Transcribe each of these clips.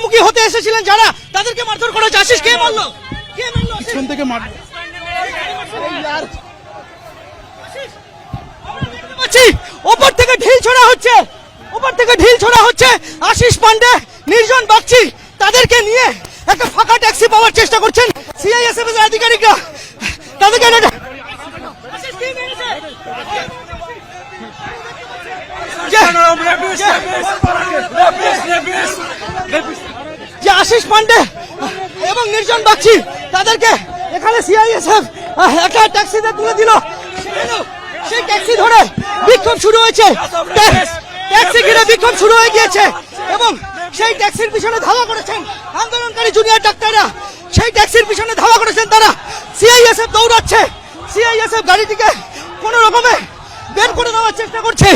মুখোমুখি হতে এসেছিলেন যারা, তাদেরকে মারধর করা হচ্ছে। আশিস, কে মারলো? কে মারলো? পিছন থেকে মার ওপর থেকে ঢিল ছোড়া হচ্ছে, ওপর থেকে ঢিল ছোড়া হচ্ছে। আশিস পান্ডে, নির্জন বাগচি, তাদেরকে নিয়ে একটা ফাঁকা ট্যাক্সি পাওয়ার চেষ্টা করছেন সিআইএসএফ এর আধিকারিকরা। তাদেরকে যে আশিস পান্ডে এবং নির্জন বাগচি, তাদেরকে এখানে সিআইএসএফ একটা ট্যাক্সিতে তুলে দিল। সেই ট্যাক্সি ধরে বিক্ষোভ শুরু হয়েছে, ট্যাক্সি ঘিরে বিক্ষোভ শুরু হয়ে গিয়েছে এবং সেই ট্যাক্সির পিছনে ধাওয়া করেছেন আন্দোলনকারী জুনিয়র ডাক্তাররা। সেই ট্যাক্সির পিছনে ধাওয়া করেছেন তারা। সিআইএসএফ দৌড়াচ্ছে, সিআইএসএফ গাড়িটিকে কোনো রকমে বের করে দেওয়ার চেষ্টা করছে,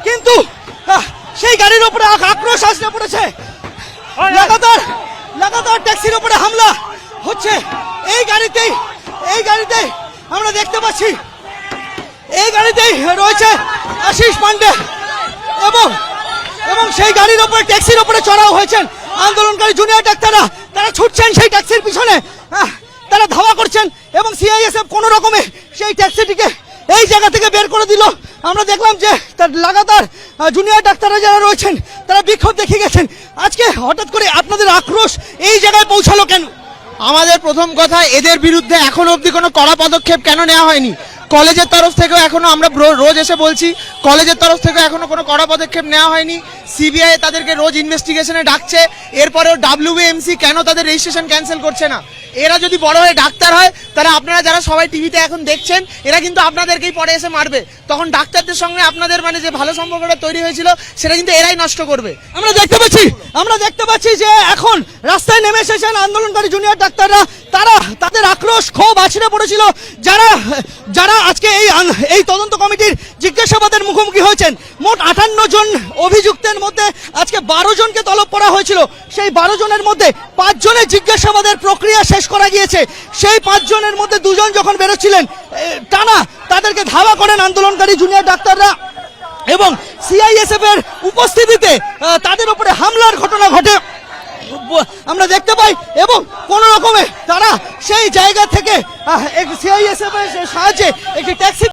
কিন্তু সেই গাড়ির উপরে আক্রোশ আসতে পড়েছে। লাগাতার ট্যাক্সির উপরে হামলা হচ্ছে। এই গাড়িতেই আমরা দেখতে পাচ্ছি, এই গাড়িতেই রয়েছে আশিস পান্ডে এবং সেই গাড়ির উপরে, ট্যাক্সির উপরে চড়াও হয়েছেন আন্দোলনকারী জুনিয়র ডাক্তাররা। তারা ছুটছেন সেই ট্যাক্সির পিছনে, তারা ধাওয়া করছেন এবং সিআইএসএফ কোনো রকমে সেই ট্যাক্সিটিকে এই জায়গা থেকে বের করে দিল। আমরা দেখলাম যে লাগাতার জুনিয়র ডাক্তাররা যারা রয়েছেন তারা বিক্ষোভ দেখিয়ে গেছেন। আজকে হঠাৎ করে আপনাদের আক্রোশ এই জায়গায় পৌঁছালো কেন? আমাদের প্রথম কথা, এদের বিরুদ্ধে এখন অবধি কোনো কড়া পদক্ষেপ কেন নেওয়া হয়নি? কলেজের তরফ থেকেও এখনো আমরা রোজ এসে বলছি, কলেজের তরফ থেকে এখনো কোনো কড়া পদক্ষেপ নেওয়া হয়নি। সিবিআই তাদেরকে রোজ ইনভেস্টিগেশনে ডাকছে, এরপরেও ডাব্লিউবিএমসি কেন তাদের রেজিস্ট্রেশন ক্যান্সেল করছে না? এরা যদি বড় হয়ে ডাক্তার হয়, তাহলে আপনারা যারা সবাই টিভিতে এখন দেখছেন, এরা কিন্তু আপনাদেরকেই পরে এসে মারবে। তখন ডাক্তারদের সঙ্গে আপনাদের মানে যে ভালো সম্পর্কটা তৈরি হয়েছিল, সেটা কিন্তু এরাই নষ্ট করবে। আমরা দেখতে পাচ্ছি যে এখন রাস্তায় নেমে এসেছেন আন্দোলনকারী জুনিয়র ডাক্তাররা। তারা তাদের আক্রোশ, ক্ষোভ আছড়ে পড়েছিল যারা আজকে এই তদন্ত কমিটির জিজ্ঞাসাবাদের মুখোমুখি হয়েছেন। মোট 58 জন অভিযুক্তের মধ্যে আজকে 12 জনকে তলব করা হয়েছিল। সেই 12 জনের মধ্যে 5 জনের জিজ্ঞাসাবাদের প্রক্রিয়া শেষ করা গিয়েছে। সেই 5 জনের মধ্যে 2 জন যখন বেরোচ্ছিলেন, টানা তাদেরকে ধাওয়া করেন আন্দোলনকারী জুনিয়র ডাক্তাররা এবং সিআইএসএফ এর উপস্থিতিতে তাদের উপরে হামলার ঘটনা ঘটে আমরা দেখতে পাই এবং কোন রকমে তারা সেই জায়গা থেকে সিআইএসএফ এর সাহায্যে একটি ট্যাক্সি